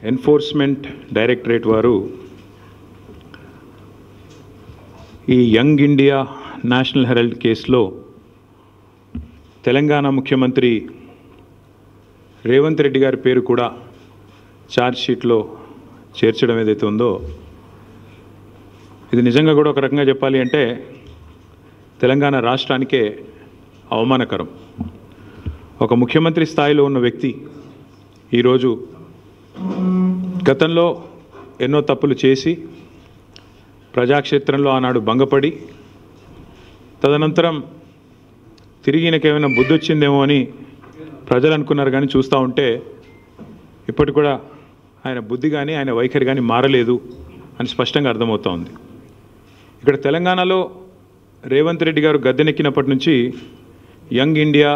Enforcement directorate వారు ఈ young India national Herald కేసులో తెలంగాణ ముఖ్యమంత్రి రేవంత్ రెడ్డి గారి పేరు కూడా ఛార్జ్ షీట్లో చేర్చడం ఏదైతే ఉందో ఇది నిజంగా కూడా ఒక రకంగా చెప్పాలి అంటే తెలంగాణ రాష్ట్రానికే అవమానకరం. ఒక ముఖ్యమంత్రి స్థాయిలో ఉన్న వ్యక్తి ఈరోజు గతంలో ఎన్నో తప్పులు చేసి ప్రజాక్షేత్రంలో ఆనాడు భంగపడి తదనంతరం తిరిగినకేమైనా బుద్ధి వచ్చిందేమో అని ప్రజలు అనుకున్నారు. కానీ చూస్తూ ఉంటే ఇప్పటికి కూడా ఆయన బుద్ధి కానీ ఆయన వైఖరి కానీ మారలేదు అని స్పష్టంగా అర్థమవుతూ ఉంది. ఇక్కడ తెలంగాణలో రేవంత్ రెడ్డి గారు గద్దెనెక్కినప్పటి నుంచి యంగ్ ఇండియా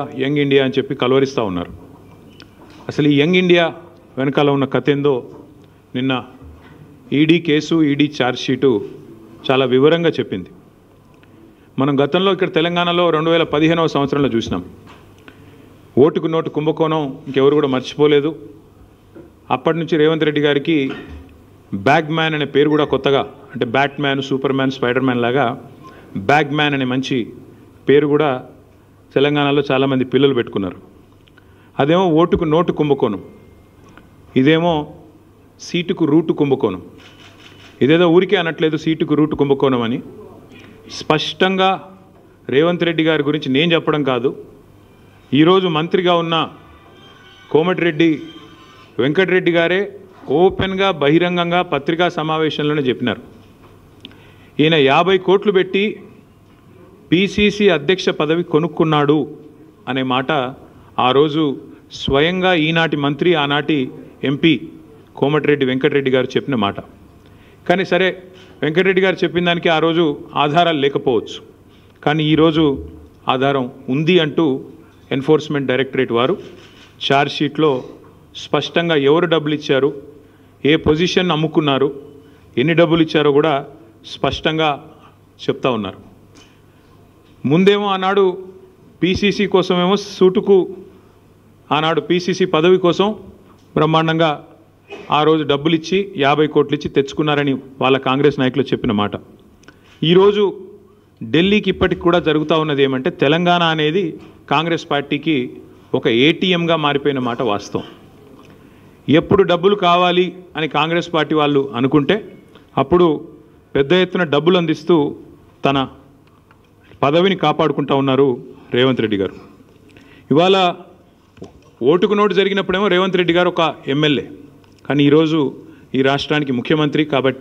అని చెప్పి కలవరిస్తూ ఉన్నారు. అసలు ఈ యంగ్ ఇండియా వెనకాల ఉన్న కథ ఏందో నిన్న ED case, ED charge sheet చాలా వివరంగా చెప్పింది. మనం గతంలో ఇక్కడ తెలంగాణలో 2015వ సంవత్సరంలో చూసినాం. ఓటుకు నోటు కుంభకోణం ఇంకెవరు కూడా మర్చిపోలేదు. అప్పటి నుంచి రేవంత్ రెడ్డి గారికి బ్యాగ్ మ్యాన్ అనే పేరు కూడా కొత్తగా, అంటే bat man, super man, spider man లాగా బ్యాగ్ మ్యాన్ అనే మంచి పేరు కూడా తెలంగాణలో చాలామంది పిల్లలు పెట్టుకున్నారు. అదేమో ఓటుకు నోటు కుంభకోణం, ఇదేమో సీటుకు రూటు కుంభకోణం. ఇదేదో ఊరికే అనట్లేదు సీటుకు రూటు కుంభకోణం అని. స్పష్టంగా రేవంత్ రెడ్డి గారి గురించి నేను చెప్పడం కాదు, ఈరోజు మంత్రిగా ఉన్న కోమటిరెడ్డి వెంకటరెడ్డి గారే ఓపెన్గా బహిరంగంగా పత్రికా సమావేశంలోనే చెప్పినారు. ఈయన 50 కోట్లు పెట్టి పిసిసి అధ్యక్ష పదవి కొనుక్కున్నాడు అనే మాట ఆ రోజు స్వయంగా ఈనాటి మంత్రి, ఆనాటి ఎంపీ కోమటిరెడ్డి వెంకటరెడ్డి గారు చెప్పిన మాట. కానీ సరే, వెంకటరెడ్డి గారు చెప్పిన దానికి ఆ రోజు ఆధారాలు లేకపోవచ్చు, కానీ ఈరోజు ఆధారం ఉంది అంటూ ఎన్ఫోర్స్మెంట్ డైరెక్టరేట్ వారు ఛార్జ్ షీట్లో స్పష్టంగా ఎవరు డబ్బులు ఇచ్చారు, ఏ పొజిషన్ అమ్ముకున్నారు, ఎన్ని డబ్బులు ఇచ్చారో కూడా స్పష్టంగా చెప్తా ఉన్నారు. ముందేమో ఆనాడు పిసిసి కోసమేమో సూటుకు, ఆనాడు పిసిసి పదవి కోసం బ్రహ్మాండంగా ఆ రోజు డబ్బులు ఇచ్చి 50 కోట్లు ఇచ్చి తెచ్చుకున్నారని వాళ్ళ కాంగ్రెస్ నాయకులు చెప్పిన మాట. ఈరోజు ఢిల్లీకి ఇప్పటికి కూడా జరుగుతూ ఉన్నది ఏమంటే తెలంగాణ అనేది కాంగ్రెస్ పార్టీకి ఒక ఏటీఎంగా మారిపోయిన మాట వాస్తవం. ఎప్పుడు డబ్బులు కావాలి అని కాంగ్రెస్ పార్టీ వాళ్ళు అనుకుంటే అప్పుడు పెద్ద ఎత్తున డబ్బులు అందిస్తూ తన పదవిని కాపాడుకుంటూ ఉన్నారు రేవంత్ రెడ్డి గారు. ఇవాళ ఓటుకు నోటు జరిగినప్పుడేమో రేవంత్ రెడ్డి గారు ఒక ఎమ్మెల్యే, కానీ ఈరోజు ఈ రాష్ట్రానికి ముఖ్యమంత్రి. కాబట్టి